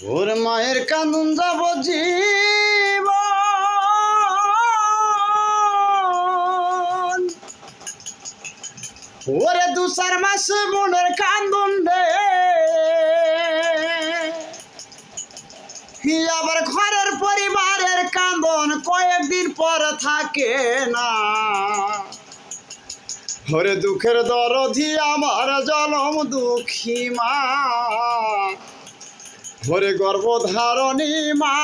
ওর মায়ের কান্দন যাব জীবন, ওরে 2-4 মাস বোনের কান্দন রে, আবার ঘরের পরিবারের কান্দন কয়েকদিন পর থাকে না। ওরে দুঃখের দরদি আমার জনম দুঃখী মা, ওরে গর্ভধারণী মা,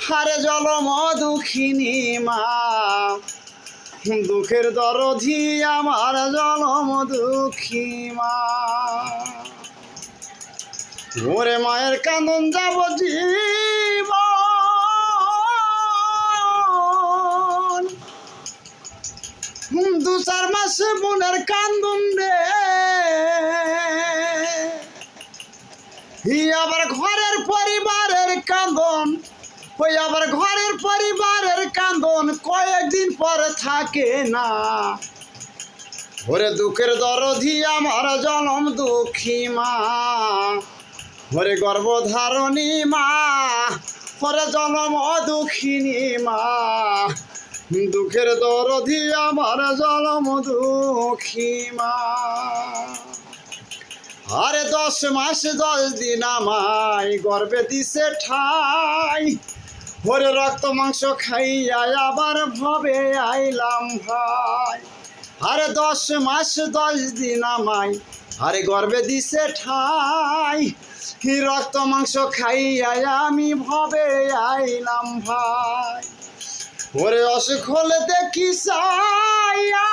হারে জনম দুঃখিনী মা, দুঃখের দরদি আমার জনম দুঃখী মা। ওরে মায়ের কান্দন যাব জীবন, 2-4 মাস বোনের কান্দন রে, আবার ঘরের পরিবারের কান্দন, ওই আবার ঘরের পরিবারের কান্দন কয়েকদিন পর থাকে না। ওরে দুঃখের দরদি আমার জনম দুঃখী মা, ওরে গর্ভধারণী মা, ওরে জনম দুঃখিনী মা, দুঃখের দরদি আমার জনম দুঃখী মা। আরে 10 মাস 10 দিন আমায় গর্ভে দিছে ঠাই, ওরে রক্ত মাংস খাইয়া আবার ভবে আইলাম ভাই। আরে 10 মাস 10 দিন আমায় আরে গর্ভে দিছে ঠাই, রক্ত মাংস খাইয়া আমি ভবে আইলাম ভাই। ওরে অসুখ হলে দেখি চাইয়া,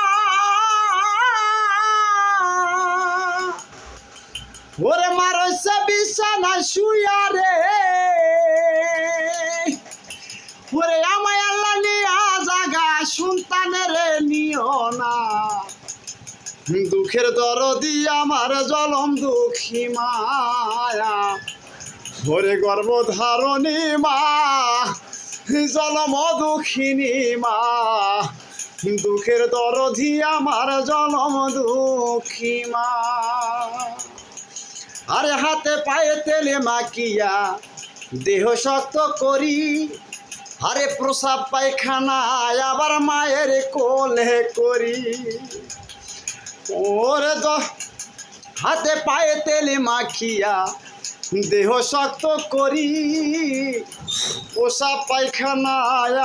ওরে মারছে বিছানা শুইয়া রে, ওরে আমায় আল্লাহ নিয়া জাগা সন্তানের নিও না। দুঃখের দরদি আমার জনম দুঃখী মায়া, ওরে গর্ভধারণী মা, জনম দুঃখিনী মা, দুঃখের দরদি আমার জনম দুঃখী মা। আরে হাতে পায়ে তেলে মাখিয়া দেহ শক্ত করি, আরে প্রসাব পায়খানা আবার মায়ের কোলে করি। ওরে হাতে পায়ে তেলে মাখিয়া দেহ শক্ত করি, প্রসাব পায়খানা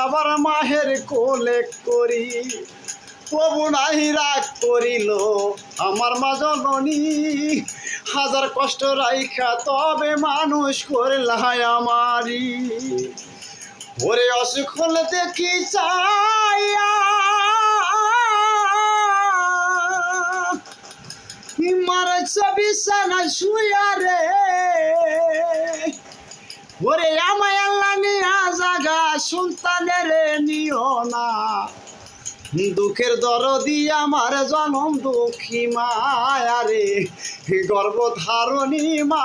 আবার মায়ের কোলে করি। প্রভু নাহি রাগ করিল আমার মা জননী, হাজার কষ্ট রাইখা তবে মানুষ করলাই আমারি। ওরে অসুখ হলে দেখি চাইয়া, মারছে বিছানা শুইয়া রে, ওরে আমায় আল্লাহ নিয়া জাগা সন্তানের নিও না। দুঃখের দরদি আমার জনম দুঃখী মায়া রে, গর্ভধারণী মা,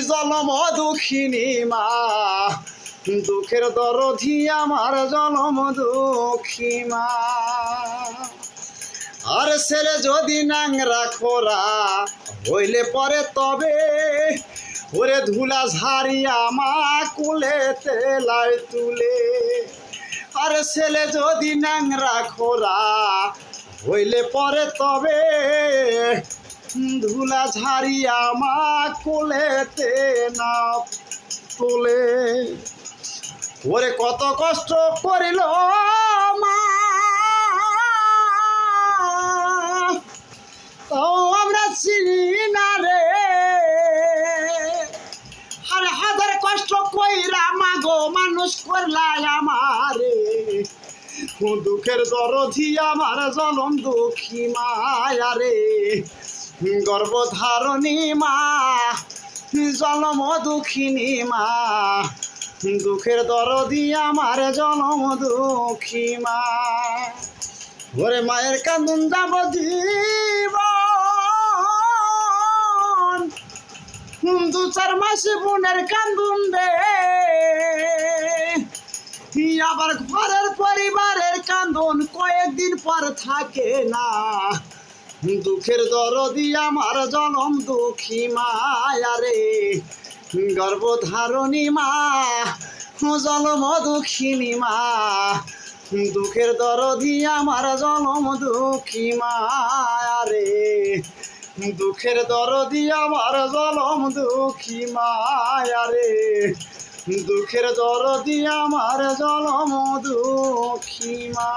জনম দুঃখিনী মা, দুঃখের দরদি আমার জনম দুঃখী মা। আর ছেলে যদি নাংরা খোরা হইলে পরে তবে, ওরে ধুলা ঝাড়িয়া মা কোলে তেলায় তুলে। আর ছেলে যদি ন্যাংরা খোরা হইলে পরে তবে, ধুলা ঝাড়িয়া মা কোলেতে না তোলে। ওরে কত কষ্ট করিল মা, তাও আমরা চিনি না রে। আরে হাজার কষ্ট কইরা মাগো মানুষ করলাই আমারে, দুঃখের দরদি আমার জনম দুঃখী মায়া রে, গর্ভধারণী মা, জনম দুঃখিনী মা, দুঃখের দরদি আমার জনম দুঃখী মা। ওরে মায়ের কান্দন যাব জীবন, 2-4 মাস বোনের কান্দন রে, আবার ঘরের পরিবারের কান্দন কয়েকদিন পর থাকে না। দুঃখের দরদি আমার জনম দুঃখী মায়া রে, গর্ভধারণী মা জনম দুঃখিনী মা দুঃখের দরদি আমার জনম দুঃখী মা রে দুঃখের দরদি আমার জনম দুঃখী মা রে দুঃখের দরদি আমার জনম দুঃখী মা।